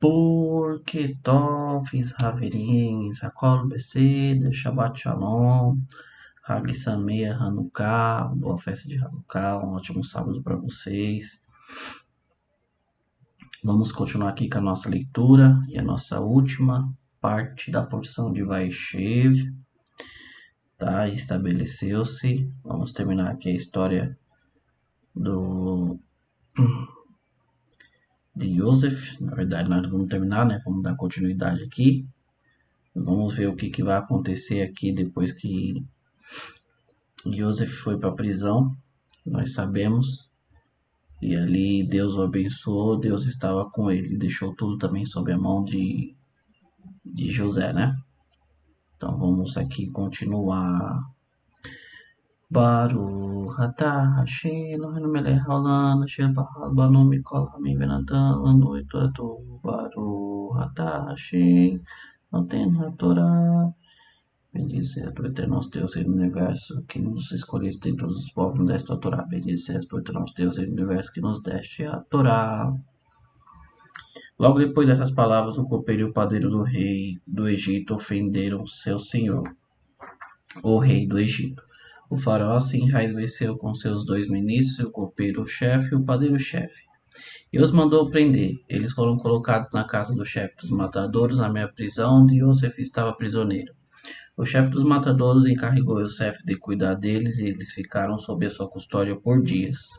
Porque Tofs, Haverim, Sakol, Beseda, Shabbat Shalom, Hag Sameach, Hanukkah, boa festa de Hanukkah, um ótimo sábado para vocês. Vamos continuar aqui com a nossa leitura e a nossa última parte da porção de Vaishev, tá? Estabeleceu-se. Vamos terminar aqui a história de Yosef. Na verdade, nós vamos terminar, né? Vamos dar continuidade aqui. Vamos ver o que vai acontecer aqui depois que Yosef foi para a prisão. Nós sabemos. E ali Deus o abençoou, Deus estava com ele, deixou tudo também sob a mão de José, né? Então vamos aqui continuar. Baruch atah Hashem Eloheinu melech haolam asher ba'al banu mikol hamim venatan lanu et toratu. Baruch atah Hashem noten haTorah. Bendito seja tu, eterno Deus, Rei do Universo, que nos escolheste entre todos os povos, nos deste a Torá. Bendito seja tu, eterno Deus, Rei do Universo, que nos deste a Torá. Logo depois dessas palavras, o copeiro e o padeiro do rei do Egito ofenderam seu senhor, o rei do Egito. O faraó se enraiveceu com seus 2 ministros, o copeiro-chefe e o padeiro-chefe, e os mandou prender. Eles foram colocados na casa do chefe dos matadores, na minha prisão, onde Yosef estava prisioneiro. O chefe dos matadores encarregou Yosef de cuidar deles e eles ficaram sob a sua custódia por dias.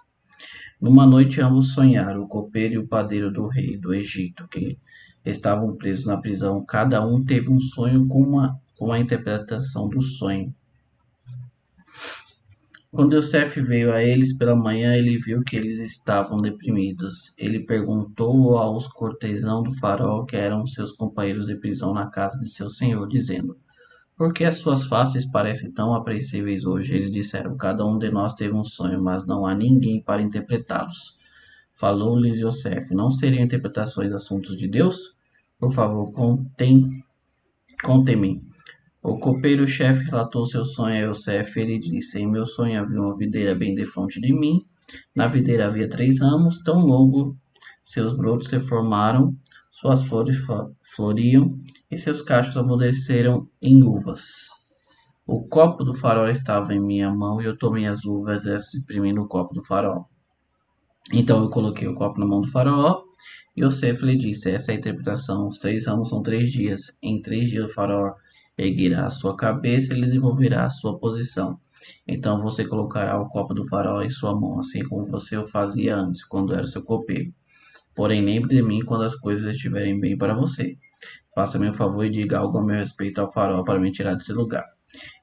Numa noite ambos sonharam, o copeiro e o padeiro do rei do Egito, que estavam presos na prisão. Cada um teve um sonho com a interpretação do sonho. Quando Yosef veio a eles pela manhã, ele viu que eles estavam deprimidos. Ele perguntou aos cortesãos do faraó, que eram seus companheiros de prisão na casa de seu senhor, dizendo: por que as suas faces parecem tão apreensíveis hoje? Eles disseram: cada um de nós teve um sonho, mas não há ninguém para interpretá-los. Falou-lhes Yosef: não seriam interpretações assuntos de Deus? Por favor, contem-me. O copeiro-chefe relatou seu sonho a Yosef. Ele disse: em meu sonho havia uma videira bem defronte de mim. Na videira havia 3 ramos, tão longos, seus brotos se formaram, suas flores floriam e seus cachos amadureceram em uvas. O copo do faraó estava em minha mão e eu tomei as uvas e as exprimi no copo do faraó. Então eu coloquei o copo na mão do faraó e Yosef lhe disse: essa é a interpretação. Os 3 ramos são 3 dias. Em 3 dias o faraó erguerá a sua cabeça e lhe devolverá a sua posição. Então você colocará o copo do faraó em sua mão, assim como você o fazia antes, quando era seu copeiro. Porém, lembre de mim quando as coisas estiverem bem para você. Faça-me um favor e diga algo a meu respeito ao faraó para me tirar desse lugar.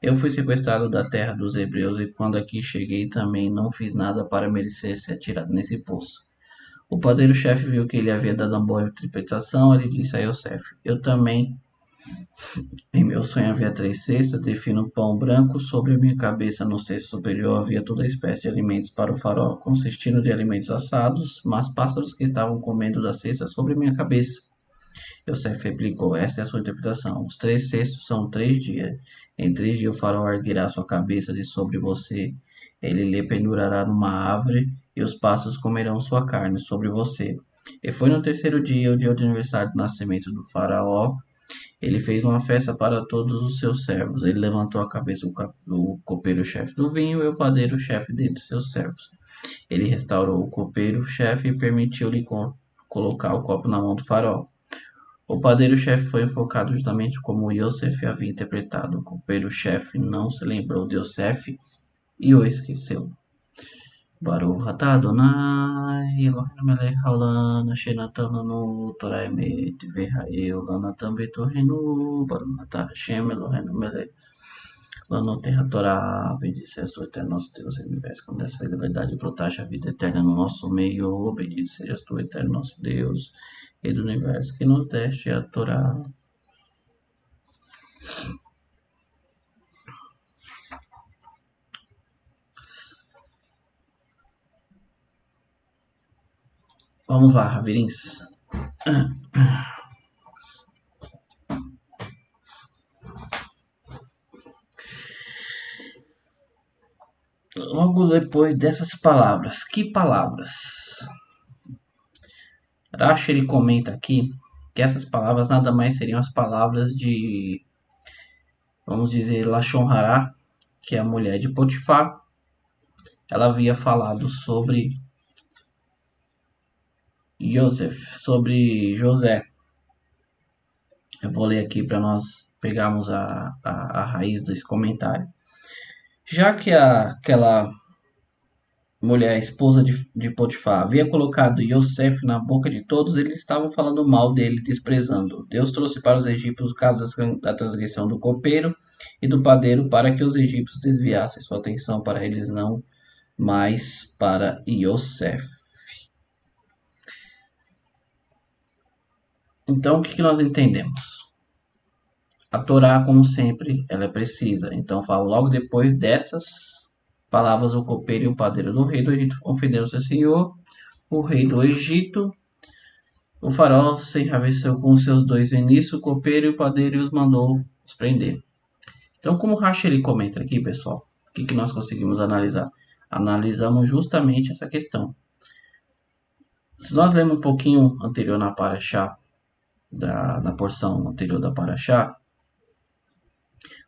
Eu fui sequestrado da terra dos hebreus e quando aqui cheguei também não fiz nada para merecer ser atirado nesse poço. O padeiro-chefe viu que ele havia dado uma boa interpretação. Ele disse a Yosef: eu também, em meu sonho havia 3 cestas de fino pão branco. Sobre a minha cabeça, no cesto superior, havia toda espécie de alimentos para o faraó, consistindo de alimentos assados, mas pássaros que estavam comendo da cesta sobre minha cabeça. Yosef replicou: esta é a sua interpretação. Os 3 cestos são 3 dias. Em 3 dias o faraó erguerá sua cabeça de sobre você. Ele lhe pendurará numa árvore e os pássaros comerão sua carne sobre você. E foi no 3º dia, o dia do aniversário do nascimento do faraó. Ele fez uma festa para todos os seus servos. Ele levantou a cabeça do copeiro-chefe do vinho e o padeiro-chefe dentre seus servos. Ele restaurou o copeiro-chefe e permitiu-lhe colocar o copo na mão do faraó. O padeiro-chefe foi enfocado justamente como Yosef havia interpretado. O copeiro-chefe não se lembrou de Yosef e o esqueceu. Baruch atah Adonai Eloheinu melech haolam asher natan lanu Torah emet v'ha'eu lanatan b'torrenu. Baruch atah Hashem Eloheinu melech lanu Torah. Bendito seja tu, eterno nosso Deus, Rei do Universo, que dessa verdade e protege a vida eterna no nosso meio. Bendito sejas tu, eterno nosso Deus, Rei do Universo, que nos deste a Torá. Vamos lá, Ravirins. Logo depois dessas palavras, que palavras? Rashi ele comenta aqui que essas palavras nada mais seriam as palavras de, vamos dizer, Lashon Hará, que é a mulher de Potifar. Ela havia falado sobre sobre José. Eu vou ler aqui para nós pegarmos a raiz desse comentário. Já que aquela mulher, a esposa de Potifar, havia colocado Yosef na boca de todos, eles estavam falando mal dele, desprezando. Deus trouxe para os egípcios o caso da transgressão do copeiro e do padeiro, para que os egípcios desviassem sua atenção para eles, não mais para Yosef. Então, o que nós entendemos? A Torá, como sempre, ela é precisa. Então, fala logo depois destas palavras: o copeiro e o padeiro do rei do Egito ofenderam seu senhor, o rei do Egito. O faraó se enraiveceu com seus dois eunucos, o copeiro e o padeiro, e os mandou os prender. Então, como o Rashi ele comenta aqui, pessoal, o que nós conseguimos analisar? Analisamos justamente essa questão. Se nós lermos um pouquinho anterior na Parashá, na porção anterior da Parashá,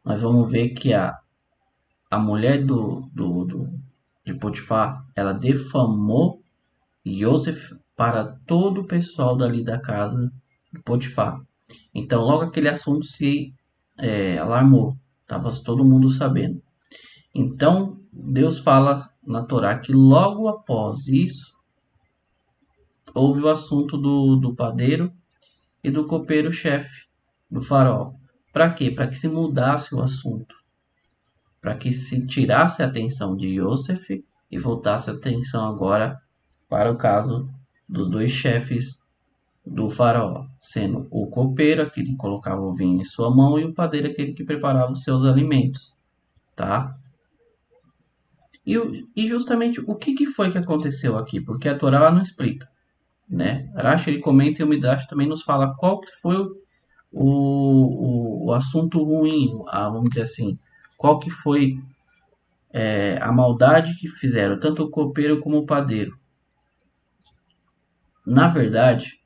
nós vamos ver que a mulher de Potifar, ela defamou Yosef para todo o pessoal dali da casa de Potifar. Então, logo aquele assunto se alarmou, estava todo mundo sabendo. Então, Deus fala na Torá que logo após isso, houve o assunto do padeiro e do copeiro-chefe do faraó. Para quê? Para que se mudasse o assunto. Para que se tirasse a atenção de Yosef e voltasse a atenção agora para o caso dos dois chefes do faraó, sendo o copeiro, aquele que colocava o vinho em sua mão, e o padeiro, aquele que preparava os seus alimentos, tá? E justamente o que foi que aconteceu aqui? Porque a Torá não explica, né? Rashi ele comenta e o Midrash também nos fala qual que foi o assunto ruim, vamos dizer assim, qual que foi a maldade que fizeram, tanto o copeiro como o padeiro. Na verdade,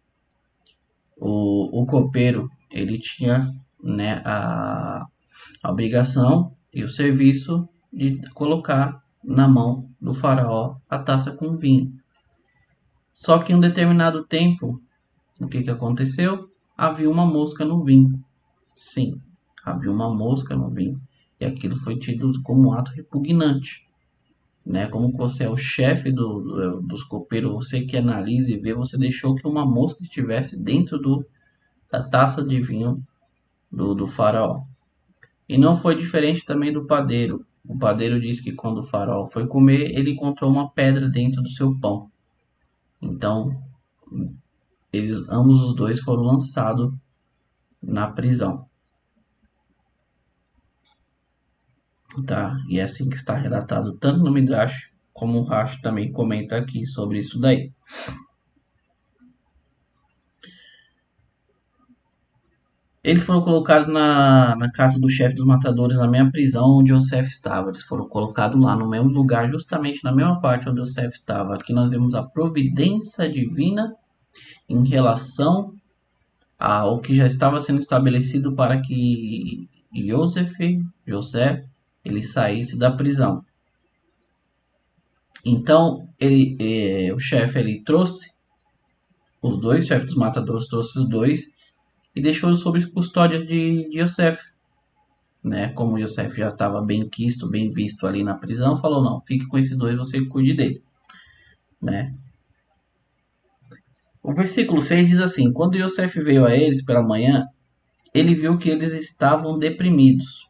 o copeiro ele tinha, né, a obrigação e o serviço de colocar na mão do faraó a taça com vinho. Só que em um determinado tempo, o que aconteceu? Havia uma mosca no vinho. Sim, havia uma mosca no vinho. E aquilo foi tido como um ato repugnante. Né? Como você é o chefe dos copeiros, você que analisa e vê, você deixou que uma mosca estivesse dentro da taça de vinho do faraó. E não foi diferente também do padeiro. O padeiro disse que quando o faraó foi comer, ele encontrou uma pedra dentro do seu pão. Então, ambos os dois foram lançados na prisão. Tá? E é assim que está relatado tanto no Midrash como o Rashi também comenta aqui sobre isso daí. Eles foram colocados na casa do chefe dos matadores, na mesma prisão onde Yosef estava. Eles foram colocados lá no mesmo lugar, justamente na mesma parte onde Yosef estava. Aqui nós vemos a providência divina em relação ao que já estava sendo estabelecido para que José, ele saísse da prisão. Então, o chefe ele trouxe os dois, o chefe dos matadores trouxe os dois e deixou sob custódia de Yosef. Né? Como Yosef já estava bem quisto, bem visto ali na prisão, falou: não, fique com esses dois, você cuide dele. Né? O versículo 6 diz assim: quando Yosef veio a eles pela manhã, ele viu que eles estavam deprimidos.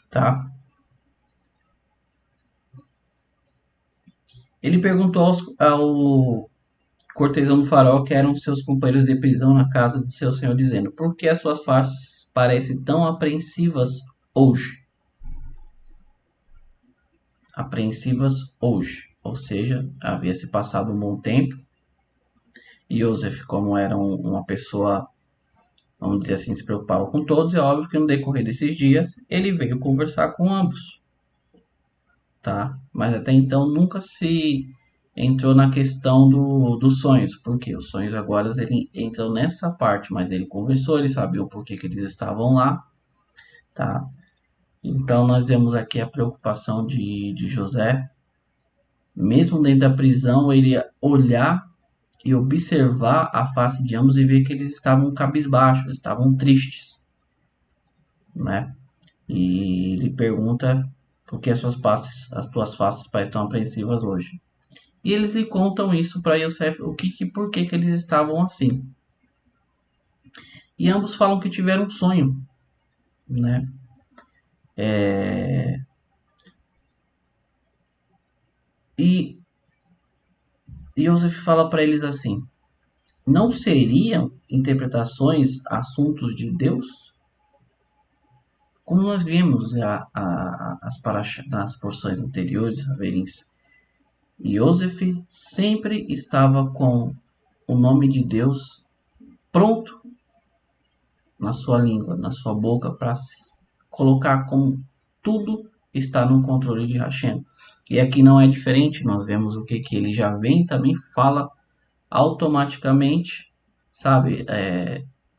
Tá? Ele perguntou ao cortesão do faraó, que eram seus companheiros de prisão na casa de seu senhor, dizendo: por que as suas faces parecem tão apreensivas hoje? Apreensivas hoje. Ou seja, havia se passado um bom tempo. E Yosef, como era uma pessoa, vamos dizer assim, se preocupava com todos, é óbvio que no decorrer desses dias ele veio conversar com ambos. Tá? Mas até então nunca se entrou na questão dos sonhos, porque os sonhos agora ele entram nessa parte, mas ele conversou, ele sabia o porquê que eles estavam lá, tá? Então nós vemos aqui a preocupação de José, mesmo dentro da prisão, ele olhar e observar a face de ambos e ver que eles estavam cabisbaixos, estavam tristes, né? E ele pergunta por que as tuas faces parecem tão apreensivas hoje. E eles lhe contam isso para Yosef, por que eles estavam assim. E ambos falam que tiveram um sonho, né? E Yosef fala para eles assim: não seriam interpretações assuntos de Deus? Como nós vimos nas porções anteriores, Averins, Yosef sempre estava com o nome de Deus pronto na sua língua, na sua boca, para colocar como tudo está no controle de Hashem. E aqui não é diferente, nós vemos o que ele já vem, também fala automaticamente, sabe?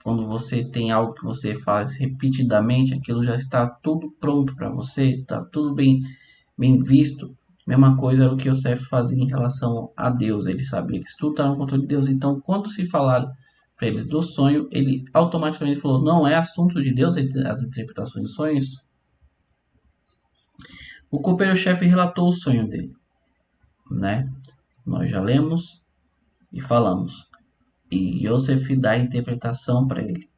Quando você tem algo que você faz repetidamente, aquilo já está tudo pronto para você, está tudo bem visto. Mesma coisa era o que Yosef fazia em relação a Deus, ele sabia que tudo está no controle de Deus. Então, quando se falaram para eles do sonho, ele automaticamente falou: não é assunto de Deus as interpretações de sonhos. O copeiro-chefe relatou o sonho dele, né? Nós já lemos e falamos. E Yosef dá a interpretação para ele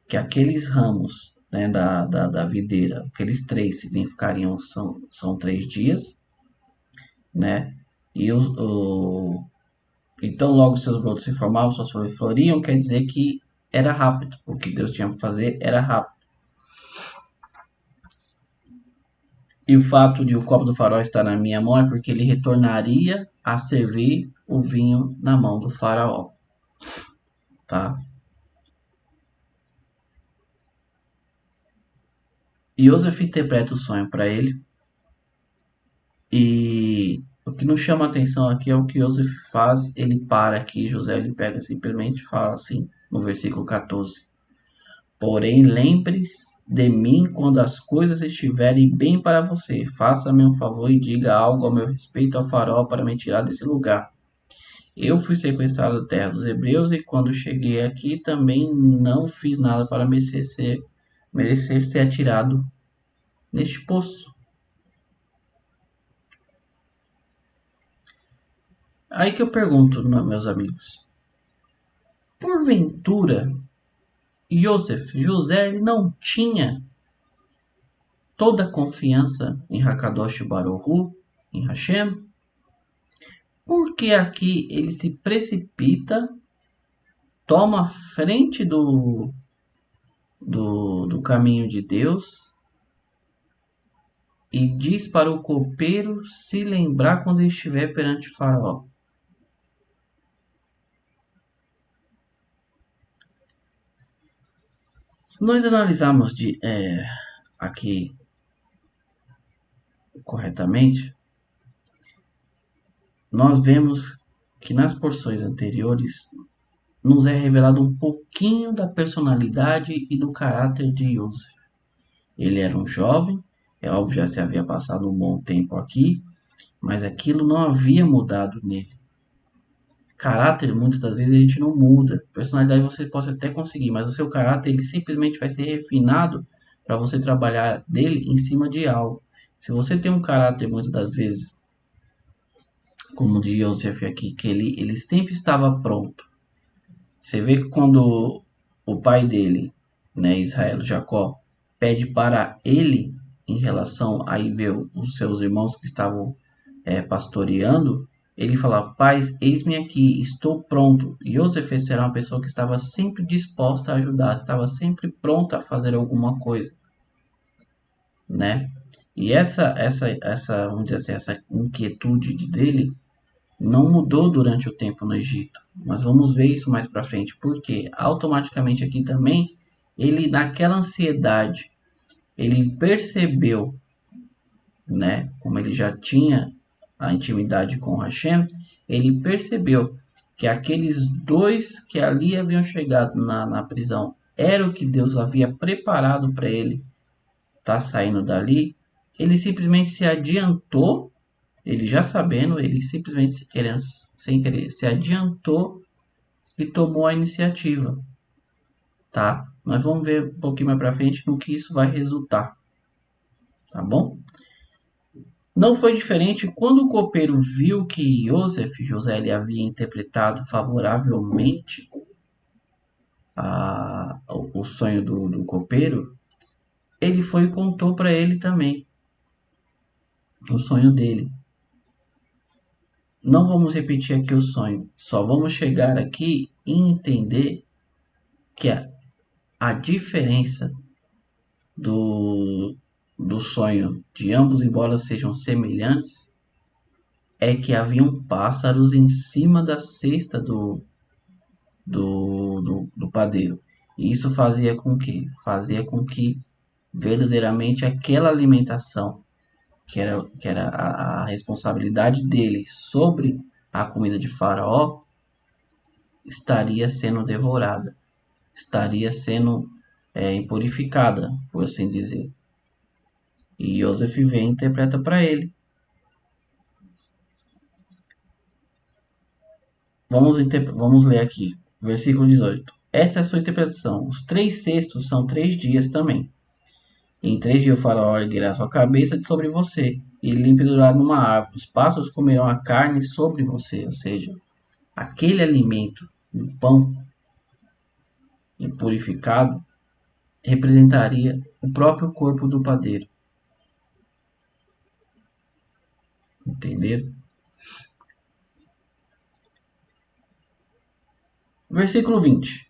que aqueles ramos, né, da videira, aqueles 3 significariam são 3 dias, né? E então logo seus brotos se formavam, suas flores floriam, quer dizer que era rápido, o que Deus tinha que fazer era rápido. E o fato de o copo do faraó estar na minha mão é porque ele retornaria a servir o vinho na mão do faraó, tá? Yosef interpreta o sonho para ele. E o que nos chama a atenção aqui é o que Yosef faz. Ele para aqui, José ele pega simplesmente e fala assim, no versículo 14: porém, lembre-se de mim quando as coisas estiverem bem para você. Faça-me um favor e diga algo ao meu respeito ao faraó para me tirar desse lugar. Eu fui sequestrado da terra dos hebreus e quando cheguei aqui também não fiz nada para merecer ser atirado neste poço. Aí que eu pergunto, meus amigos, porventura José não tinha toda a confiança em Hakadosh Baruch em Hashem? Porque aqui ele se precipita, toma a frente do caminho de Deus e diz para o copeiro se lembrar quando ele estiver perante o faraó. Se nós analisarmos aqui corretamente, nós vemos que nas porções anteriores nos é revelado um pouquinho da personalidade e do caráter de Yosef. Ele era um jovem, é óbvio, já se havia passado um bom tempo aqui, mas aquilo não havia mudado nele. Caráter, muitas das vezes, a gente não muda. Personalidade você pode até conseguir, mas o seu caráter ele simplesmente vai ser refinado para você trabalhar dele em cima de algo. Se você tem um caráter, muitas das vezes, como o de Yosef aqui, que ele sempre estava pronto. Você vê que quando o pai dele, né, Israel, Jacó, pede para ele, em relação a ir ver os seus irmãos que estavam pastoreando, ele fala: pai, eis-me aqui, estou pronto. Yosef era uma pessoa que estava sempre disposta a ajudar, estava sempre pronta a fazer alguma coisa, né? E vamos dizer assim, essa inquietude dele não mudou durante o tempo no Egito. Nós vamos ver isso mais para frente, porque automaticamente aqui também ele, naquela ansiedade, ele percebeu, né, como ele já tinha a intimidade com Hashem, ele percebeu que aqueles dois que ali haviam chegado na prisão era o que Deus havia preparado para ele estar saindo dali. Ele simplesmente se adiantou, ele já sabendo, ele simplesmente sem querer, se adiantou e tomou a iniciativa, tá? Nós vamos ver um pouquinho mais para frente no que isso vai resultar, tá bom? Não foi diferente quando o copeiro viu que José ele havia interpretado favoravelmente o sonho do copeiro. Ele foi e contou para ele também o sonho dele. Não vamos repetir aqui o sonho, só vamos chegar aqui e entender que a diferença do sonho de ambos, embora sejam semelhantes, é que haviam pássaros em cima da cesta do padeiro. E isso fazia com que verdadeiramente aquela alimentação, que era a responsabilidade dele sobre a comida de Faraó, estaria sendo devorada, estaria sendo impurificada, por assim dizer. E Yosef vem e interpreta para ele. Vamos ler aqui, versículo 18. Essa é a sua interpretação. Os 3 cestos são 3 dias também. Em 3 dias o faraó erguerá sua cabeça de sobre você, e ele lhe pendurará numa árvore. Os pássaros comerão a carne sobre você, ou seja, aquele alimento, o pão impurificado, representaria o próprio corpo do padeiro. Entenderam? Versículo 20.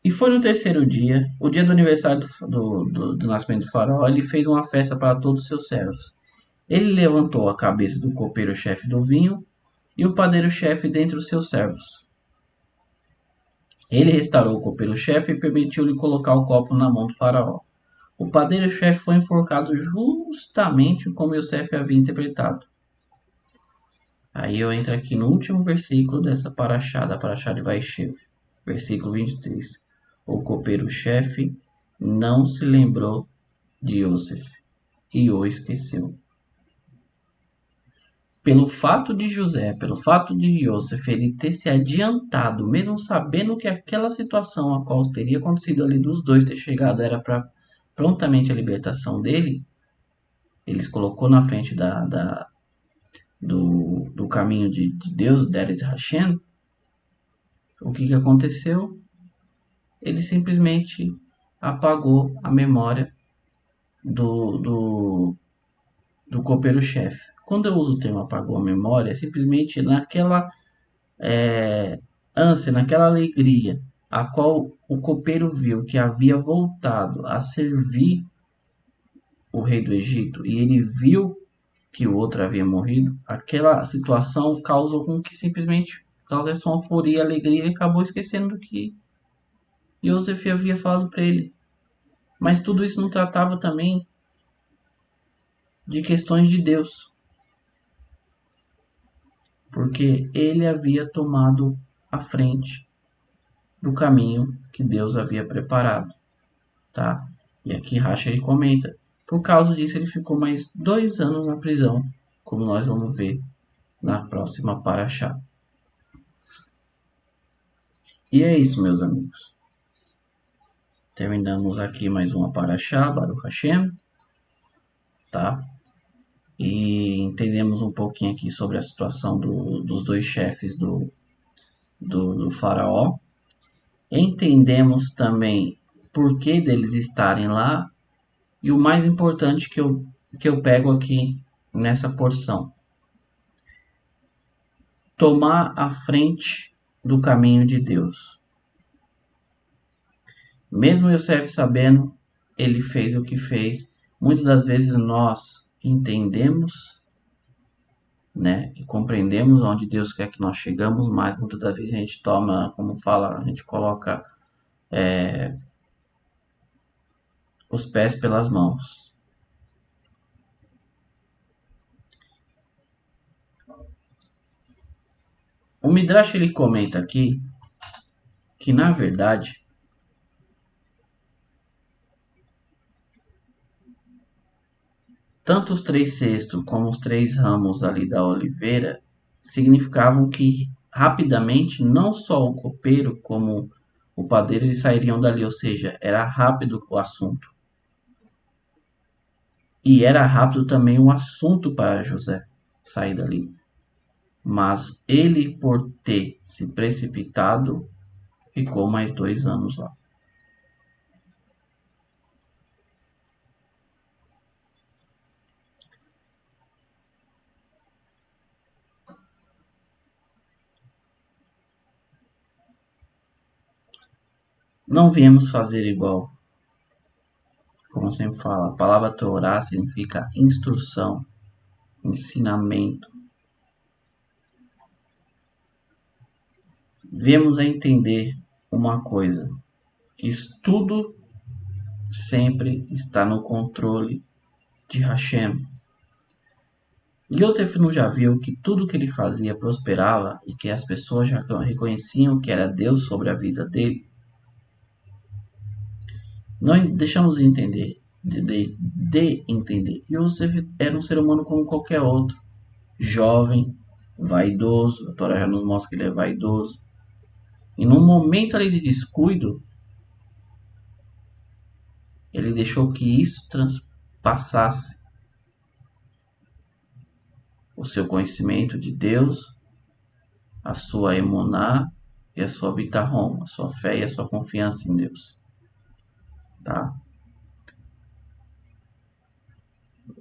E foi no terceiro dia, o dia do aniversário do nascimento do faraó, ele fez uma festa para todos os seus servos. Ele levantou a cabeça do copeiro-chefe do vinho e o padeiro-chefe dentre os seus servos. Ele restaurou o copeiro-chefe e permitiu-lhe colocar o copo na mão do faraó. O padeiro-chefe foi enforcado justamente como Yosef havia interpretado. Aí eu entro aqui no último versículo dessa paraxá, da paraxá de Vaishev, versículo 23. O copeiro-chefe não se lembrou de Yosef e o esqueceu. Pelo fato de Yosef ele ter se adiantado, mesmo sabendo que aquela situação a qual teria acontecido ali dos dois ter chegado era para prontamente a libertação dele, ele se colocou na frente do caminho de Deus, Deret Hashem. O que aconteceu? Ele simplesmente apagou a memória do copeiro-chefe. Quando eu uso o termo apagou a memória, é simplesmente naquela ânsia, naquela alegria, a qual o copeiro viu que havia voltado a servir o rei do Egito, e ele viu que o outro havia morrido, aquela situação causou com que simplesmente causasse uma euforia e alegria, e acabou esquecendo do que Yosef havia falado para ele. Mas tudo isso não tratava também de questões de Deus, porque ele havia tomado a frente do caminho que Deus havia preparado, tá? E aqui Rashi ele comenta, por causa disso ele ficou mais 2 anos na prisão, como nós vamos ver na próxima paraxá. E é isso, meus amigos. Terminamos aqui mais uma paraxá, Baruch Hashem, tá? E entendemos um pouquinho aqui sobre a situação dos 2 chefes do faraó. Entendemos também por que deles estarem lá. E o mais importante que eu pego aqui nessa porção: tomar a frente do caminho de Deus. Mesmo Yosef sabendo, ele fez o que fez. Muitas das vezes nós entendemos, né, e compreendemos onde Deus quer que nós chegamos, mas muitas das vezes a gente toma, como fala, a gente coloca os pés pelas mãos. O Midrash ele comenta aqui que na verdade tanto os 3 cestos como os 3 ramos ali da oliveira significavam que rapidamente não só o copeiro como o padeiro eles sairiam dali, ou seja, era rápido o assunto. E era rápido também o assunto para José sair dali. Mas ele, por ter se precipitado, ficou mais 2 anos lá. Não viemos fazer igual, como sempre fala. A palavra Torá significa instrução, ensinamento. Viemos a entender uma coisa, que tudo sempre está no controle de Hashem. Yosef não já viu que tudo que ele fazia prosperava e que as pessoas já reconheciam que era Deus sobre a vida dele? Nós deixamos de entender, de entender. Yosef era um ser humano como qualquer outro, jovem, vaidoso. A Torá já nos mostra que ele é vaidoso. E num momento ali de descuido, ele deixou que isso transpassasse o seu conhecimento de Deus, a sua emuná e a sua bitahom, a sua fé e a sua confiança em Deus. Tá?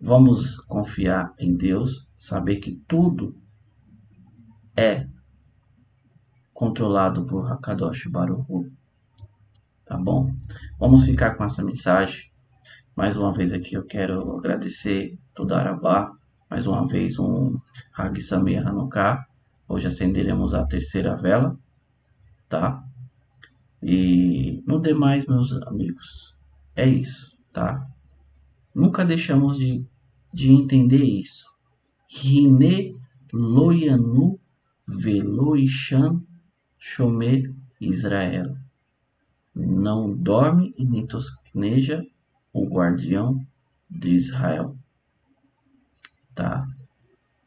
Vamos confiar em Deus, saber que tudo é controlado por Hakadosh Baruch Hu. Tá bom? Vamos ficar com essa mensagem. Mais uma vez aqui eu quero agradecer Toda Arabá. Mais uma vez um Hag Sameach Hanukkah. Hoje acenderemos a 3ª vela. Tá? E no demais, meus amigos, é isso, tá? Nunca deixamos de entender isso. Hine loyanu veloishan shomer Israel. Não dorme e nem tosqueneja o guardião de Israel. Tá?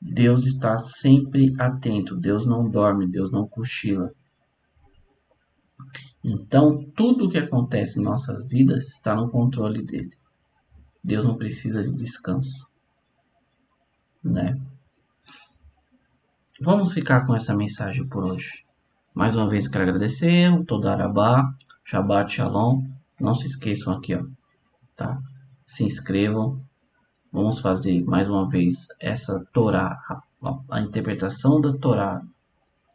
Deus está sempre atento. Deus não dorme, Deus não cochila. Então, tudo o que acontece em nossas vidas está no controle dele. Deus não precisa de descanso, né? Vamos ficar com essa mensagem por hoje. Mais uma vez quero agradecer, Toda Arabá, Shabbat Shalom. Não se esqueçam aqui, ó, tá? Se inscrevam. Vamos fazer mais uma vez essa Torá, a interpretação da Torá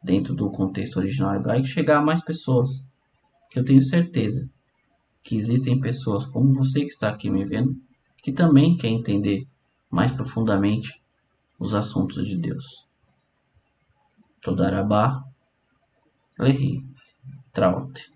dentro do contexto original hebraico, chegar a mais pessoas. Que eu tenho certeza que existem pessoas como você que está aqui me vendo, que também quer entender mais profundamente os assuntos de Deus. Toda Arabá, Lehi, Traut.